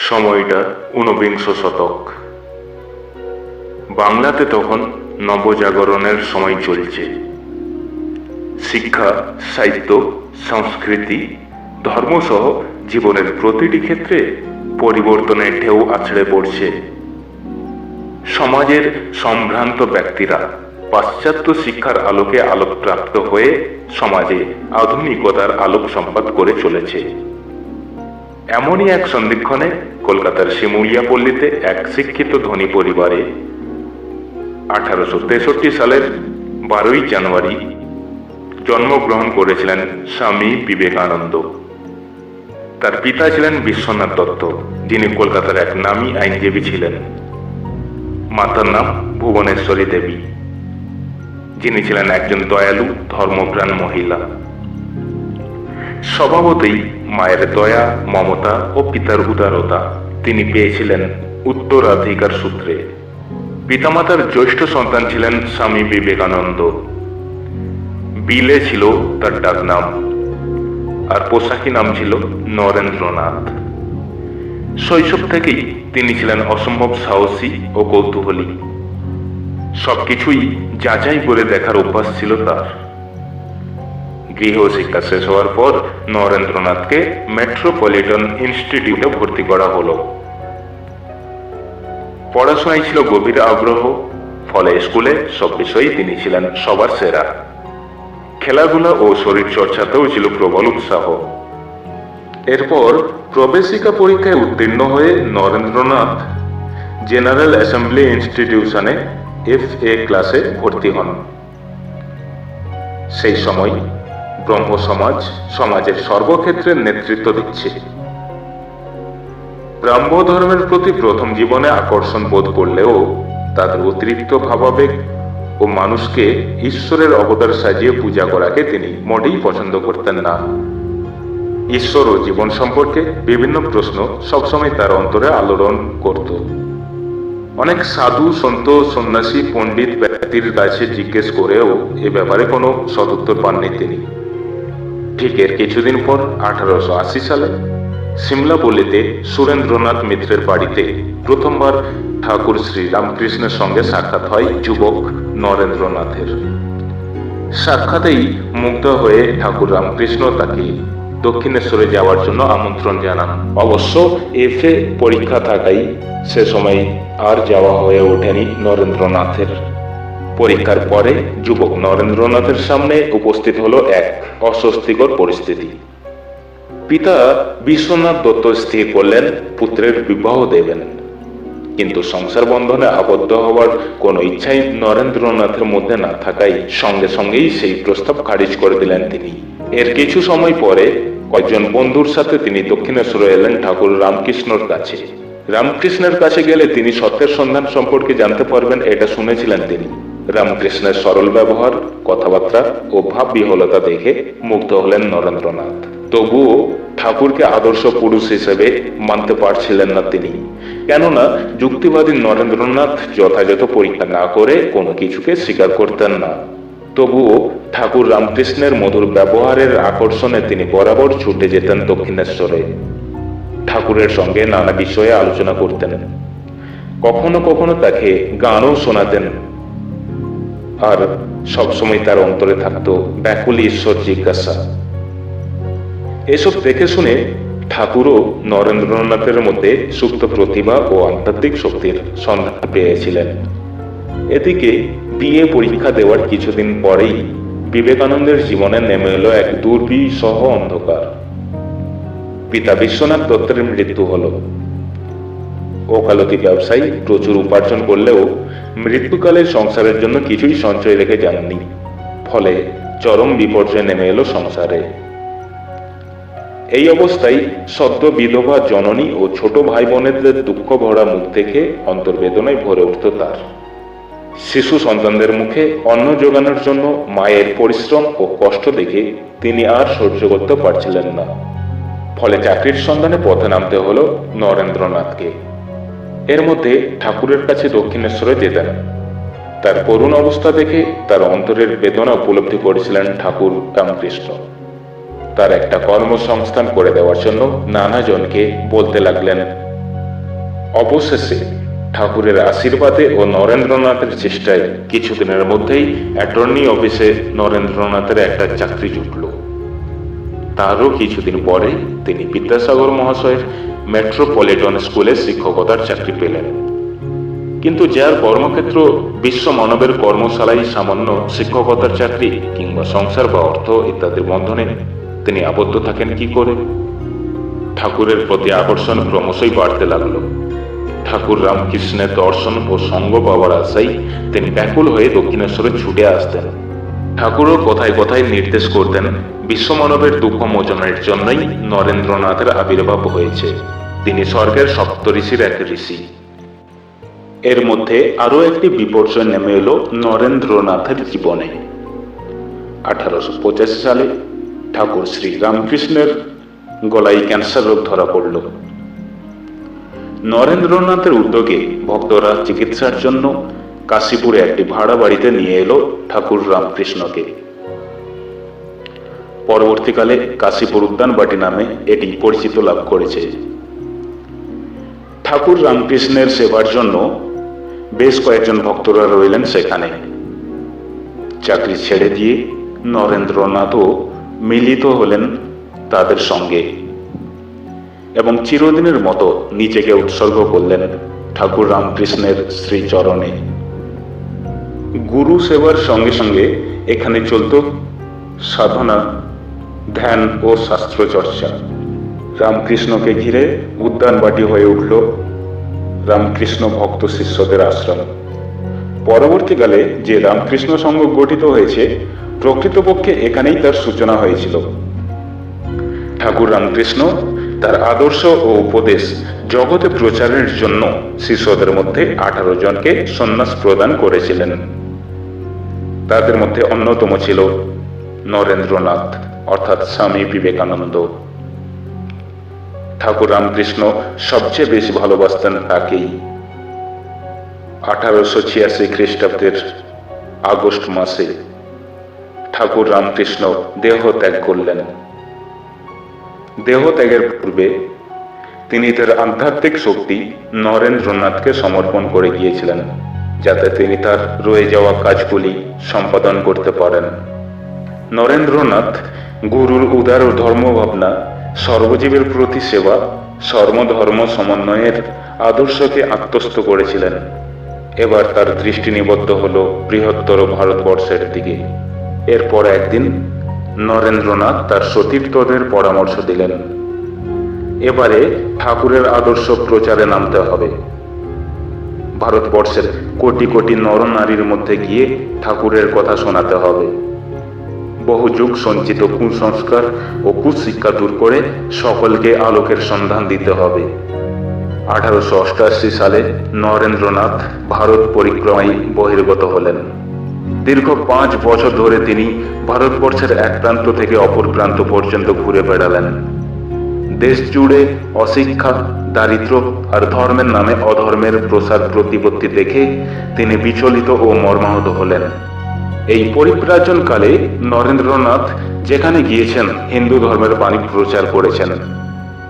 সময়টা ঊনবিংশ শতক। বাংলাতে তখন নবজাগরণের সময় চলছে। শিক্ষা, সাহিত্য, সংস্কৃতি, ধর্মসহ জীবনের প্রতিটি ক্ষেত্রে পরিবর্তনের ঢেউ আছড়ে পড়ছে। সমাজের সম্ভ্রান্ত ব্যক্তিরা পাশ্চাত্য শিক্ষার আলোকে আলোকপ্রাপ্ত হয়ে সমাজে আধুনিকতার আলোক সম্পাদ করে চলেছে। এমনই এক সন্ধিক্ষণে কলকাতার শিমুলিয়া পল্লীতে এক শিক্ষিত ধনী পরিবারে 1863 সালের 12ই জানুয়ারি জন্মগ্রহণ করেছিলেন স্বামী বিবেকানন্দ। তার পিতা ছিলেন বিশ্বনাথ দত্ত, যিনি কলকাতার এক নামী আইনজীবী ছিলেন। মাতার নাম ভুবনেশ্বরী দেবী, যিনি ছিলেন একজন দয়ালু ধর্মপ্রাণ মহিলা। স্বভাবতই মায়ের দয়া, মমতা ও পিতার উদারতা তিনি পেয়েছিলেন উত্তরাধিকার সূত্রে। পিতামাতার জ্যৈষ্ঠ সন্তান ছিলেন স্বামী বিবেকানন্দ। বিলে ছিল তার ডাক নাম, আর পোশাকি নাম ছিল নরেন্দ্রনাথ। শৈশব থেকেই তিনি ছিলেন অসম্ভব সাহসী ও কৌতূহলী। সবকিছুই যাচাই করে দেখার অভ্যাস ছিল তার। গৃহশিক্ষা শেষ হওয়ার পর নরেন্দ্রনাথকে মেট্রোপলিটন ইনস্টিটিউটে ভর্তি করা হলো। পড়াশোনায় ছিল গভীর আগ্রহ, ফলে স্কুলে সব বিষয়েই তিনি ছিলেন সবার সেরা। খেলাধুলা ও শরীর চর্চাতেও ছিল প্রবল উৎসাহ। এরপর প্রবেশিকা পরীক্ষায় উত্তীর্ণ হয়ে নরেন্দ্রনাথ জেনারেল অ্যাসেম্বলি ইনস্টিটিউশনে FA ক্লাসে ভর্তি হন। সেই সময় ব্রহ্ম সমাজ সমাজের সর্বক্ষেত্রে নেতৃত্ব দিচ্ছে। ব্রাহ্ম ধর্মের প্রতি প্রথম জীবনে আকর্ষণ বোধ করলেও তাদের অতিরিক্ত ভাবাবেগ ও মানুষকে ঈশ্বরের অবতার সাজিয়ে পূজা করাকে তিনি মোটেই পছন্দ করতেন না। ঈশ্বর ও জীবন সম্পর্কে বিভিন্ন প্রশ্ন সবসময় তার অন্তরে আলোড়ন করত। অনেক সাধু, সন্ত, সন্ন্যাসী, পণ্ডিত ব্যক্তির কাছে জিজ্ঞেস করেও এ ব্যাপারে কোনো সদুত্তর পাননি তিনি। ঠিক এর কিছুদিন পর 1880 সালে সিমলাপল্লীতে সুরেন্দ্রনাথ মিত্রের বাড়িতে প্রথমবার ঠাকুর শ্রী রামকৃষ্ণের সঙ্গে সাক্ষাৎ হয় যুবক নরেন্দ্রনাথের। সাক্ষাতেই মুগ্ধ হয়ে ঠাকুর রামকৃষ্ণ তাকে দক্ষিণেশ্বরে যাওয়ার জন্য আমন্ত্রণ জানান। অবশ্য FA পরীক্ষা থাকায় সে সময় আর যাওয়া হয়ে ওঠেনি নরেন্দ্রনাথের। পরীক্ষার পরে যুবক নরেন্দ্রনাথের সামনে উপস্থিত হলো এক অস্বস্তিকর পরিস্থিতি। পিতা বিশ্বনাথ দত্ত স্থির করলেন পুত্রের বিবাহ দেবেন, কিন্তু সংসার বন্ধনে আবদ্ধ হওয়ার কোনো ইচ্ছাই নরেন্দ্রনাথের মধ্যে না থাকায় সঙ্গে সঙ্গেই সেই প্রস্তাব খারিজ করে দিলেন তিনি। এর কিছু সময় পরে কয়েকজন বন্ধুর সাথে তিনি দক্ষিণেশ্বরে এলেন ঠাকুর রামকৃষ্ণর কাছে। রামকৃষ্ণের কাছে গেলে তিনি সত্যের সন্ধান সম্পর্কে জানতে পারবেন, এটা শুনেছিলেন তিনি। রামকৃষ্ণের সরল ব্যবহার, কথাবার্তা ও ভাব বিহ্বলতা দেখে মুগ্ধ হলেন নরেন্দ্রনাথ। তবুও ঠাকুরকে আদর্শ পুরুষ হিসেবে মানতে পারছিলেন না তিনি, কেননা যুক্তিবাদী নরেন্দ্রনাথ যথাযথ পরীক্ষা না করে কোনো কিছুকে স্বীকার করতেন না। তবুও ঠাকুর রামকৃষ্ণের মধুর ব্যবহারের আকর্ষণে তিনি বরাবর ছুটে যেতেন দক্ষিণেশ্বরে। ঠাকুরের সঙ্গে নানা বিষয়ে আলোচনা করতেন, কখনো কখনো তাকে গানও শোনাতেন, আর সবসময় তার অন্তরে থাকতো ব্যাকুল ঈশ্বর জিজ্ঞাসা। এসব দেখে শুনে ঠাকুরও নরেন্দ্রনাথের মধ্যে সুপ্ত প্রতিভা ও আধ্যাত্মিক শক্তির সন্ধান পেয়েছিলেন। এদিকে BA পরীক্ষা দেওয়ার কিছুদিন পরেই বিবেকানন্দের জীবনে নেমে এলো এক দুর্বিষহ অন্ধকার। পিতা বিশ্বনাথ দত্তের মৃত্যু হল। ওকালতি ব্যবসায়ী প্রচুর উপার্জন করলেও মৃত্যুকালে সংসারের জন্য কিছুই সঞ্চয় রেখে যাননি, ফলে চরম বিপর্যয় নেমে এলো সংসারে। এই অবস্থায় সদ্য বিধবা জননী ও ছোট ভাই বোনেদের দুঃখ ভরা মুখ দেখে অন্তর্বেদনায় ভরে উঠত তার। শিশু সন্তানদের মুখে অন্ন জোগানোর জন্য মায়ের পরিশ্রম ও কষ্ট দেখে তিনি আর সহ্য করতে পারছিলেন না। ফলে চাকরির সন্ধানে পথে নামতে হলো নরেন্দ্রনাথকে। এর মধ্যে ঠাকুরের কাছে দক্ষিণেশ্বরে যেতেন। তার করুণ অবস্থা দেখে তার অন্তরের বেদনা উপলব্ধি করেছিলেন ঠাকুর রামকৃষ্ণ। তার একটা কর্মসংস্থান করে দেওয়ার জন্য নানা জনকে বলতে লাগলেন, অবশেষে ঠাকুরের আশীর্বাদে ও নরেন্দ্রনাথের চেষ্টায় কিছুদিনের মধ্যেই অ্যাটর্নি অফিসে নরেন্দ্রনাথের একটা চাকরি জুটল। তারও কিছুদিন পরে তিনি বিদ্যাসাগর মহাশয়ের মেট্রোপলিটন স্কুলে শিক্ষকতার চাকরি পেলেন। কিন্তু যার কর্মক্ষেত্র বিশ্ব মানবের কর্মশালায় সামান্য শিক্ষকতার চাকরি কিংবা সংসার বা অর্থ ইত্যাদির বন্ধনে তিনি আবদ্ধ থাকেন কি করে? ঠাকুরের প্রতি আকর্ষণ ক্রমশই বাড়তে লাগলো। ঠাকুর রামকৃষ্ণের দর্শন ও সঙ্গ পাওয়ার আশায় তিনি ব্যাকুল হয়ে দক্ষিণেশ্বরে ছুটে আসতেন। ঠাকুরও কথায় কথায় নির্দেশ করতেন, বিশ্বমানবের দুঃখ মোচনের জন্যই নরেন্দ্রনাথের আবির্ভাব হয়েছে। তিনি স্বর্গের সপ্তঋষির এক ঋষি। এর মধ্যে আরো একটি বিপর্যয় নেমে এলো নরেন্দ্রনাথের জীবনে। 1885 সালে ঠাকুর শ্রী রামকৃষ্ণের গলায় ক্যান্সার রোগ ধরা পড়ল। নরেন্দ্রনাথের উদ্যোগে ভক্তরা চিকিৎসার জন্য কাশীপুরে একটি ভাড়া বাড়িতে নিয়ে এলো ঠাকুর রামকৃষ্ণকে। পরবর্তীকালে কাশীপুর উদ্যানবাটি নামে এটি পরিচিত লাভ করেছে। ঠাকুর রামকৃষ্ণের সেবার জন্য বেশ কয়েকজন ভক্তরা রইলেন সেখানে। চাকরি ছেড়ে দিয়ে নরেন্দ্রনাথও মিলিত হলেন তাদের সঙ্গে এবং চিরদিনের মতো নিজেকে উৎসর্গ করলেন ঠাকুর রামকৃষ্ণের শ্রীচরণে। গুরু সেবার সঙ্গে সঙ্গে এখানে চলত সাধনা, ধ্যান ও শাস্ত্র চর্চা। রামকৃষ্ণকে ঘিরে উদ্যানবাটি হয়ে উঠল রামকৃষ্ণ ভক্ত শিষ্যদের আশ্রম। পরবর্তীকালে যে রামকৃষ্ণ সংঘ গঠিত হয়েছে, প্রকৃতপক্ষে এখানেই তার সূচনা হয়েছিল। ঠাকুর রামকৃষ্ণ তার আদর্শ ও উপদেশ জগতে প্রচারের জন্য শিষ্যদের মধ্যে 18 জনকে সন্ন্যাস প্রদান করেছিলেন। তাদের মধ্যে অন্যতম ছিল নরেন্দ্রনাথ অর্থাৎ স্বামী বিবেকানন্দ। ঠাকুর রামকৃষ্ণ সবচেয়ে বেশি ভালোবাসতেন তাকেই। 1886 খ্রিস্টাব্দের আগস্ট মাসে ঠাকুর রামকৃষ্ণ দেহ ত্যাগ করলেন। দেহ ত্যাগের পূর্বে তিনি তার আধ্যাত্মিক শক্তি নরেন্দ্রনাথকে সমর্পণ করে গিয়েছিলেন, যাতে তিনি তার রয়ে যাওয়া কাজগুলি সম্পাদন করতে পারেন। নরেন্দ্রনাথ গুরুর উদার ধর্মভাবনা, সর্বজীবের প্রতি সেবা, সর্বধর্ম সমন্বয়ের আদর্শকে আত্মস্থ করেছিলেন। এবার তার দৃষ্টি নিবদ্ধ হল বৃহত্তর ভারতবর্ষের দিকে। এরপর একদিন নরেন্দ্রনাথ তার সতীর্থদের পরামর্শ দিলেন, এবারে ঠাকুরের আদর্শ প্রচারে নামতে হবে। ভারতবর্ষের কোটি কোটি নরনারীর মধ্যে গিয়ে ঠাকুরের কথা শোনাতে হবে। বহু যুগ সঞ্চিত কুসংস্কার ও কুশিক্ষা দূর করে সকলকে আলোকের সন্ধান দিতে হবে। 1888 সালে নরেন্দ্রনাথ ভারত পরিক্রমায় বহির্গত হলেন। দীর্ঘ 5 বছর ধরে তিনি ভারতবর্ষের এক প্রান্ত থেকে অপর প্রান্ত পর্যন্ত ঘুরে বেড়ালেন। দেশ জুড়ে অশিক্ষা, দারিদ্র্য আর ধর্মের নামে অধর্মের প্রসার প্রতিপত্তি দেখে তিনি বিচলিত ও মর্মাহত হলেন। এই পরিব্রাজনকালে নরেন্দ্রনাথ যেখানে গিয়েছেন হিন্দু ধর্মের বাণী প্রচার করেছেন,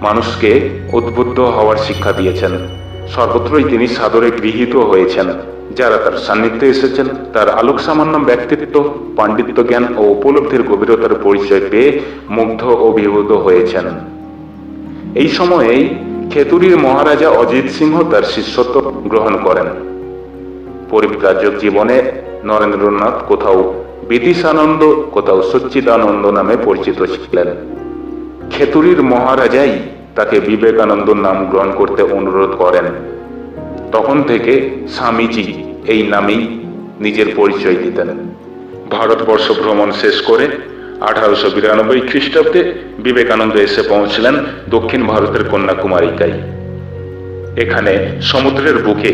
মানুষকে উদ্বুদ্ধ হওয়ার শিক্ষা দিয়েছেন। সর্বত্রই তিনি সাদরে গৃহীত হয়েছেন। যারা তার সান্নিধ্যে এসেছেন তার আলোক সামান্য ব্যক্তিত্ব, পাণ্ডিত্য, জ্ঞান ও উপলব্ধির গভীরতার পরিচয় পেয়ে মুগ্ধ ও বিভূত হয়েছেন। এই সময়েই খেতুরির মহারাজা অজিত সিংহ তার শিষ্যত্ব গ্রহণ করেন। পরিব্রাজক জীবনে নরেন্দ্রনাথ কোথাও বিদিশানন্দ, কোথাও সচ্চিদানন্দ নামে পরিচিত ছিলেন। খেতুরির মহারাজাই তাকে বিবেকানন্দ নাম গ্রহণ করতে অনুরোধ করেন। তখন থেকে স্বামীজি এই নামেই নিজের পরিচয় দিতেন। ভারতবর্ষ ভ্রমণ শেষ করে 1892 খ্রিস্টাব্দে বিবেকানন্দ এসে পৌঁছলেন দক্ষিণ ভারতের কন্যাকুমারিকায়। এখানে সমুদ্রের বুকে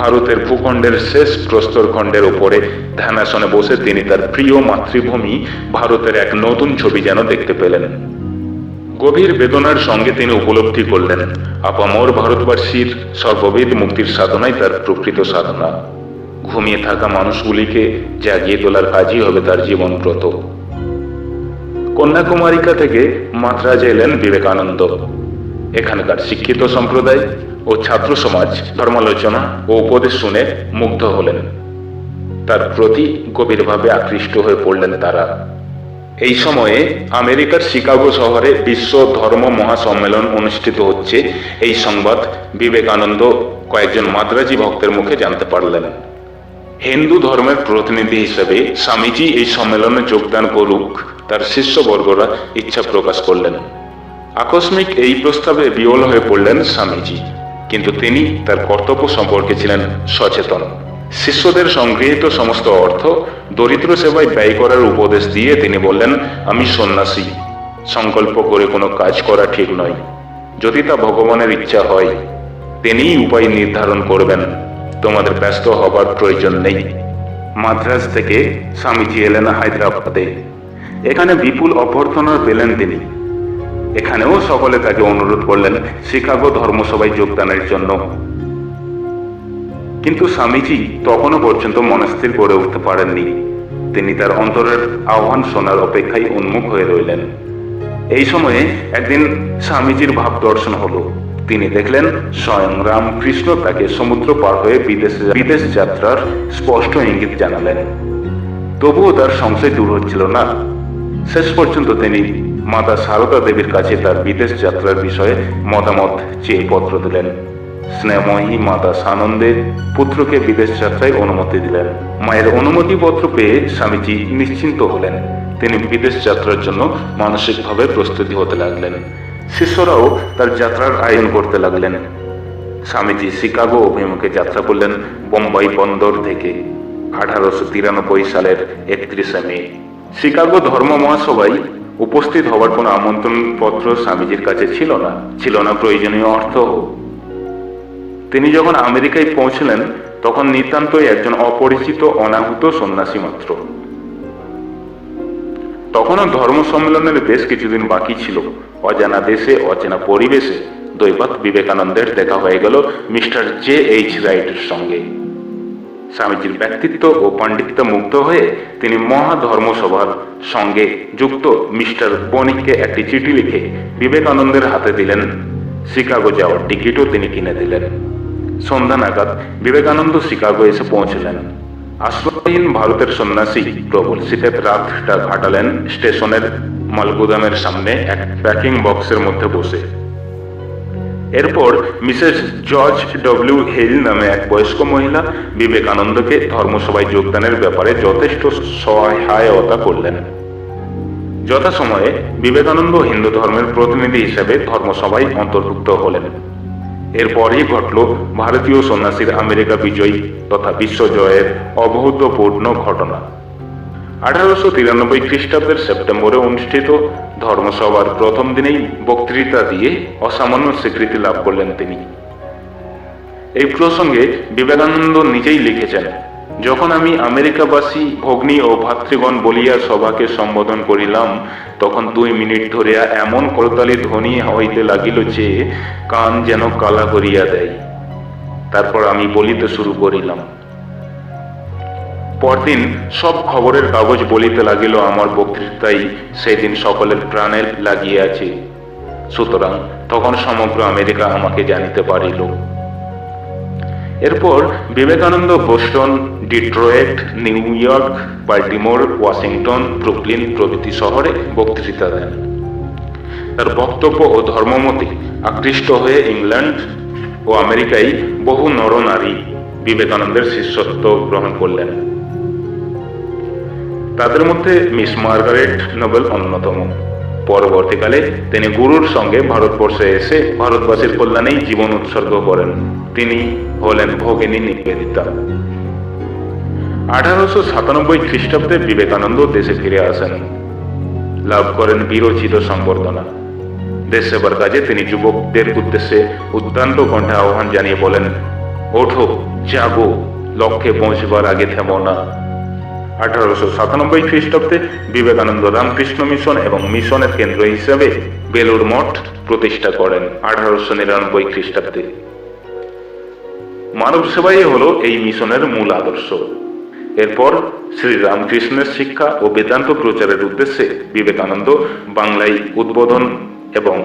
ভারতের ভূখণ্ডের শেষ প্রস্তরখণ্ডের উপরে ধ্যানাসনে বসে তিনি তার প্রিয় মাতৃভূমি ভারতের এক নতুন ছবি যেন দেখতে পেলেন। গভীর বেদনার সঙ্গে তিনি উপলব্ধি করলেন আপামর ভারতবাসীর সর্ববিধ মুক্তির সাধনাই তার প্রকৃত সাধনা। ঘুমিয়ে থাকা মানুষগুলিকে জাগিয়ে তোলার কাজই হবে তার জীবনব্রত। কন্যাকুমারিকা থেকে মাদ্রাজে এলেন বিবেকানন্দ। এখানকার শিক্ষিত সম্প্রদায় ও ছাত্র সমাজ ধর্মালোচনা ও উপদেশ শুনে মুগ্ধ হলেন। তার প্রতি গভীরভাবে আকৃষ্ট হয়ে পড়লেন তারা। এই সময়ে আমেরিকার শিকাগো শহরে বিশ্ব ধর্ম মহাসম্মেলন অনুষ্ঠিত হচ্ছে এই সংবাদ বিবেকানন্দ কয়েকজন মাদ্রাজি ভক্তের মুখে জানতে পারলেন। হিন্দু ধর্মের প্রতিনিধি হিসেবে স্বামীজি এই সম্মেলনে যোগদান করুক তার শিষ্যবর্গরা ইচ্ছা প্রকাশ করলেন। আকস্মিক এই প্রস্তাবে বিহ্বল হয়ে পড়লেন স্বামীজি, কিন্তু তিনি তার কর্তব্য সম্পর্কে ছিলেন সচেতন। শিষ্যদের সংগৃহীত সমস্ত অর্থ দরিদ্র সেবায় ব্যয় করার উপদেশ দিয়ে তিনি বললেন, আমি সন্ন্যাসী, সংকল্প করে কোনো কাজ করা ঠিক নয়। যদি তা ভগবানের ইচ্ছা হয় তিনিই উপায় নির্ধারণ করবেন, তোমাদের ব্যস্ত হবার প্রয়োজন নেই। মাদ্রাজ থেকে স্বামীজি এলেন হায়দ্রাবাদে। এখানে বিপুল অভ্যর্থনা পেলেন তিনি। এখানেও সকলে তাকে অনুরোধ করলেন শিকাগো ধর্মসভায় যোগদানের জন্য। কিন্তু স্বামীজি তখনও পর্যন্ত মনস্থির করে উঠতে পারেননি। তিনি তার অন্তরের আহ্বান শোনার অপেক্ষায় উন্মুখ হয়ে রইলেন। এই সময়ে একদিন স্বামীজির ভাব দর্শন হলো। তিনি দেখলেন স্বয়ং রামকৃষ্ণ তাকে সমুদ্র পার হয়ে বিদেশ যাত্রার স্পষ্ট ইঙ্গিত জানালেন। তবুও তার সংশয় দূর হচ্ছিল না। শেষ পর্যন্ত তিনি মাতা সারদা দেবীর কাছে তার বিদেশ যাত্রার বিষয়ে মতামত চেয়ে পত্র দিলেন। স্নেহময়ী মাতা সানন্দের পুত্রকে বিদেশ যাত্রায় অনুমতি দিলেন। মায়ের অনুমতি পত্র পেয়ে স্বামীজি নিশ্চিন্ত হলেন। তিনি বিদেশ যাত্রার জন্য মানসিকভাবে প্রস্তুতি হতে লাগলেন। শিষ্যরাও তার যাত্রার আয়োজন করতে লাগলেন। স্বামীজি শিকাগো অভিমুখে যাত্রা করলেন বোম্বাই বন্দর থেকে 1893 সালের 31 মে। শিকাগো ধর্ম মহাসভায় উপস্থিত হওয়ার কোনো আমন্ত্রণ পত্র স্বামীজির কাছে ছিল না প্রয়োজনীয় অর্থ। তিনি যখন আমেরিকায় পৌঁছলেন তখন নিতান্তই একজন অপরিচিত অনাহুত সন্ন্যাসী মাত্র। তখনও ধর্ম সম্মেলনের বেশ কিছুদিন বাকি ছিল। অজানা দেশে অচেনা পরিবেশে দৈবাৎ বিবেকানন্দের দেখা হয়ে গেল মিস্টার J.H. রাইটের সঙ্গে। স্বামীজির ব্যক্তিত্ব ও পাণ্ডিত্য মুগ্ধ হয়ে তিনি মহাধর্মসভার সঙ্গে যুক্ত মিস্টার বণিককে একটি চিঠি লিখে বিবেকানন্দের হাতে দিলেন। শিকাগো যাওয়ার টিকিটও তিনি কিনে দিলেন। সন্ধ্যা নাগাদ বিবেকানন্দ শিকাগো এসে পৌঁছলেন। আশ্রয়হীন ভারতের সন্ন্যাসী প্রবল শীতে রাতটা কাটালেন স্টেশনের মালগুদামের সামনে এক প্যাকিং বক্সের মধ্যে বসে। এরপর মিসেস জর্জ ডব্লিউ হিল নামে এক বয়স্ক মহিলা বিবেকানন্দকে ধর্মসভায় যোগদানের ব্যাপারে যথেষ্ট সহায়তা করলেন। যথাসময়ে বিবেকানন্দ হিন্দু ধর্মের প্রতিনিধি হিসেবে ধর্মসভায় অন্তর্ভুক্ত হলেন। এরপরই ঘটল ভারতীয় সন্ন্যাসীর আমেরিকা বিজয় তথা বিশ্বজয়ের অভূতপূর্ণ ঘটনা। 1893 খ্রিস্টাব্দের সেপ্টেম্বরে অনুষ্ঠিত ধর্মসভার প্রথম দিনেই বক্তৃতা দিয়ে অসামান্য স্বীকৃতি লাভ করলেন তিনি। এই প্রসঙ্গে বিবেকানন্দ নিজেই লিখেছেন, যখন আমি আমেরিকাবাসী ভগ্নী ও ভাতৃগণ বলিয়া সভাকে সম্বোধন করিলাম তখন 2 মিনিট ধরিয়া এমন করতালি ধ্বনি হইতে লাগিল যে কান যেন কালা করিয়া দেয়। তারপর আমি বলিতে শুরু করিলাম। পরদিন সব খবরের কাগজ বলিতে লাগিল আমার বক্তৃতাই সেদিন সকলের প্রাণে লাগিয়াছে। সুতরাং তখন সমগ্র আমেরিকা আমাকে জানিতে পারিল। এরপর Vivekananda Boston, Detroit, New York, Baltimore, Washington, Brooklyn প্রভৃতি শহরে বক্তৃতা দেন। তার বক্তব্য ও ধর্মমতে আকৃষ্ট হয়ে ইংল্যান্ড ও আমেরিকায় বহু নরনারী বিবেকানন্দের শিষ্যত্ব গ্রহণ করলেন। তাদের মধ্যে মিস মার্গারেট নোবেল অন্যতম। পরবর্তীকালে তিনি গুরুর সঙ্গে ভারতবর্ষে এসে ভারতবাসীর কল্যাণেই জীবন উৎসর্গ করেন। তিনি হলেন ভগিনী নিবেদিতা। 1897 খ্রিস্টাব্দে বিবেকানন্দ দেশে ফিরে আসেন। লাভ করেন বিরচিত সংবর্ধনা। দেশ সেবার কাজে তিনি যুবকদের উদ্দেশ্যে উদ্দান্ত কণ্ঠে আহ্বান জানিয়ে বলেন, ওঠো, জাগো, লক্ষ্যে পৌঁছবার আগে থেমো না। 1897 খ্রিস্টাব্দে বিবেকানন্দ রামকৃষ্ণ মিশন এবং মিশনের কেন্দ্র হিসেবে বেলুর মঠ প্রতিষ্ঠা করেন। 1899 খ্রিস্টাব্দে মানব সেবাই হলো এই মিশনের মূল আদর্শ। এরপর শ্রী রামকৃষ্ণের শিক্ষা ও বেদান্ত প্রচারের উদ্দেশ্যে বিবেকানন্দ বাংলায় উদ্বোধন এবং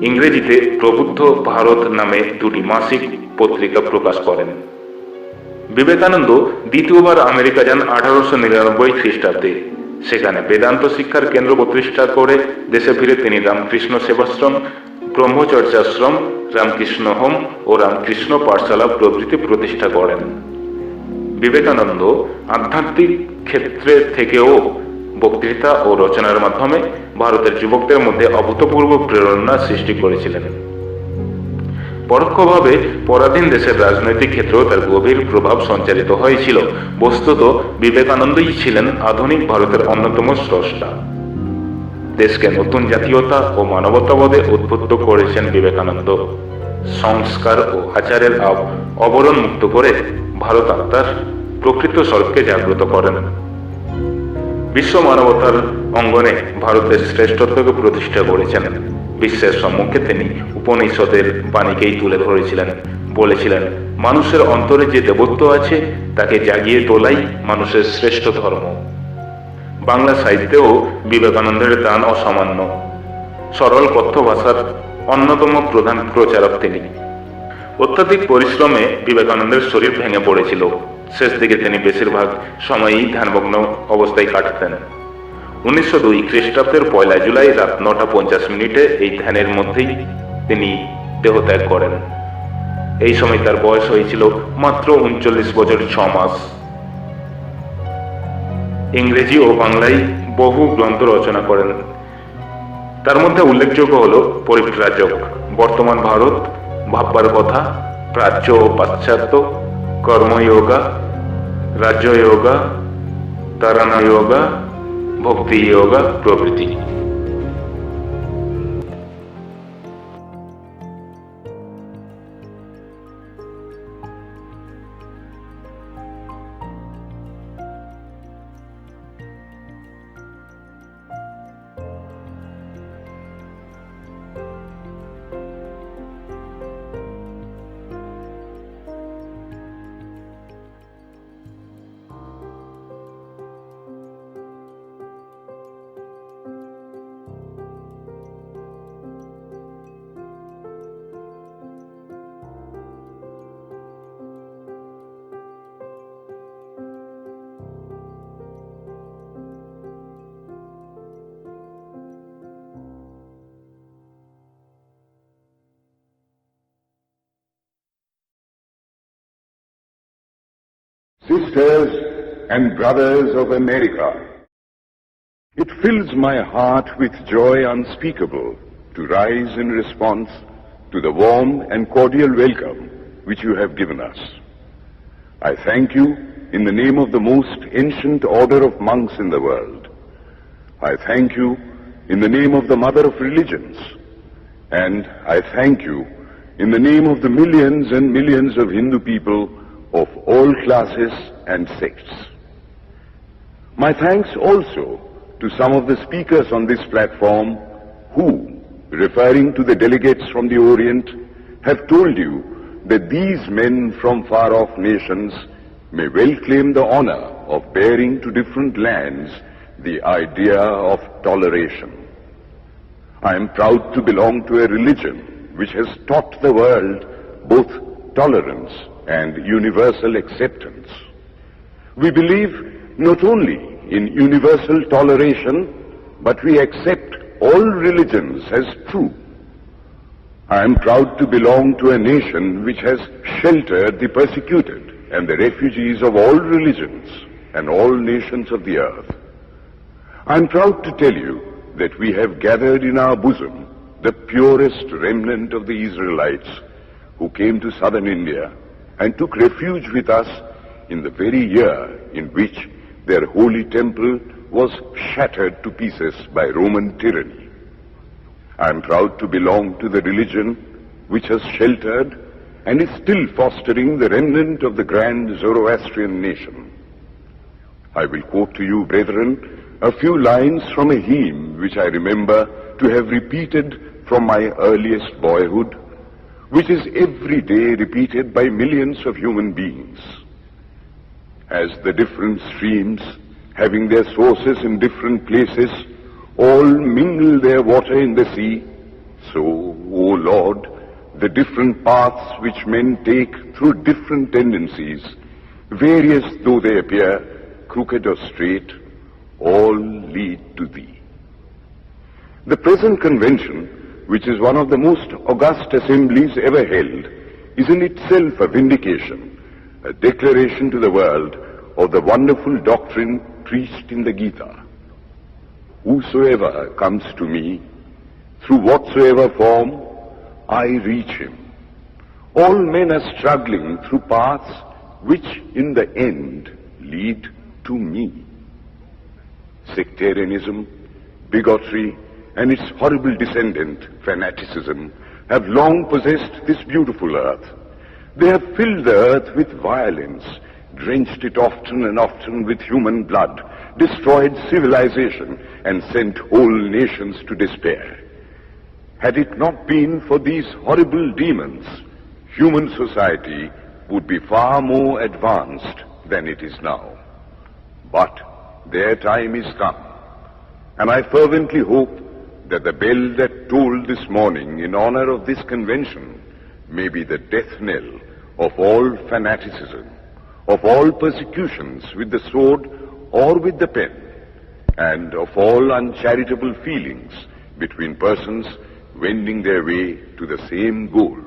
ইংরেজিতে প্রবুদ্ধ ভারত নামে দুটি মাসিক পত্রিকা প্রকাশ করেন। বিবেকানন্দ দ্বিতীয়বার আমেরিকা যান 1899 খ্রিস্টাব্দে। সেখানে বেদান্ত শিক্ষার কেন্দ্র প্রতিষ্ঠা করে দেশে ফিরে তিনি রামকৃষ্ণ সেবাশ্রম, ব্রহ্মচর্যাশ্রম, রামকৃষ্ণ হোম ও রামকৃষ্ণ পাঠশালা প্রভৃতি প্রতিষ্ঠা করেন। বিবেকানন্দ আধ্যাত্মিক ক্ষেত্রে থেকেও বক্তৃতা ও রচনার মাধ্যমে ভারতের যুবকদের মধ্যে অভূতপূর্ব প্রেরণা সৃষ্টি করেছিলেন। পরোক্ষভাবে পরাধীন দেশের রাজনৈতিক ক্ষেত্রেও তার গভীর প্রভাব সঞ্চারিত হয়েছিল। বস্তুত বিবেকানন্দই ছিলেন আধুনিক ভারতের অন্যতম স্রষ্টা। দেশকে নতুন জাতীয়তা ও মানবতাবাদে উদ্বুদ্ধ করেছেন বিবেকানন্দ। সংস্কার ও আচারের আবরণ মুক্ত করে ভারত আত্মার প্রকৃত স্বরূপকে জাগ্রত করেন। বিশ্ব মানবতার অঙ্গনে ভারতের শ্রেষ্ঠত্বকে প্রতিষ্ঠা করেছেন। বিশ্বের সম্মুখে তিনি উপনিষদের বাণীকেই তুলে ধরেছিলেন। বলেছিলেন, মানুষের অন্তরে যে দেবত্ব আছে তাকে জাগিয়ে তোলাই মানুষের শ্রেষ্ঠ ধর্ম। বাংলা সাহিত্যেও বিবেকানন্দের দান অসামান্য। সরল কথ্য ভাষার অন্যতম প্রধান প্রচারক তিনি। অত্যাধিক পরিশ্রমে বিবেকানন্দের শরীর ভেঙে পড়েছিল। শেষ দিকে তিনি বেশিরভাগ সময়ই ধ্যানমগ্ন অবস্থায় কাটাতেন। 1902 খ্রিস্টাব্দের 1 জুলাই রাত 9:50 এই ধ্যানের মধ্যেই তিনি দেহত্যাগ করেন। এই সময় তার বয়স হয়েছিল মাত্র 39 বছর 6 মাস। ইংরেজি ও বাংলায় বহু গ্রন্থ রচনা করেন। তার মধ্যে উল্লেখযোগ্য হল পরিব্রাজক, বর্তমান ভারত, ভাববার কথা, প্রাচ্য ও পাশ্চাত্য, কর্মযোগা, রাজযোগা, তারণা যোগা, ভক্তি যোগা প্রভৃতি। Sisters and brothers of America, it fills my heart with joy unspeakable to rise in response to the warm and cordial welcome which you have given us. I thank you in the name of the most ancient order of monks in the world. I thank you in the name of the mother of religions, and I thank you in the name of the millions and millions of Hindu people of all classes and sects. My thanks also to some of the speakers on this platform who, referring to the delegates from the Orient, have told you that these men from far-off nations may well claim the honor of bearing to different lands the idea of toleration. I am proud to belong to a religion which has taught the world both tolerance and universal acceptance. We believe not only in universal toleration, but we accept all religions as true. I am proud to belong to a nation which has sheltered the persecuted and the refugees of all religions and all nations of the earth. I am proud to tell you that we have gathered in our bosom the purest remnant of the Israelites who came to southern India and took refuge with us in the very year in which their holy temple was shattered to pieces by Roman tyranny. I am proud to belong to the religion which has sheltered and is still fostering the remnant of the grand Zoroastrian nation. I will quote to you, brethren, a few lines from a hymn which I remember to have repeated from my earliest boyhood, which is every day repeated by millions of human beings. As the different streams, having their sources in different places, all mingle their water in the sea, so, O Lord, the different paths which men take through different tendencies, various though they appear, crooked or straight, all lead to Thee. The present convention, which is one of the most august assemblies ever held, is in itself a vindication, a declaration to the world of the wonderful doctrine preached in the Gita. Whosoever comes to me, through whatsoever form, I reach him. All men are struggling through paths which in the end lead to me. Sectarianism, bigotry, and its horrible descendant, fanaticism, have long possessed this beautiful earth. They have filled the earth with violence, drenched it often and often with human blood, destroyed civilization, and sent whole nations to despair. Had it not been for these horrible demons, human society would be far more advanced than it is now. But their time is come, and I fervently hope that the bell that tolled this morning in honor of this convention may be the death knell of all fanaticism, of all persecutions with the sword or with the pen, and of all uncharitable feelings between persons wending their way to the same goal.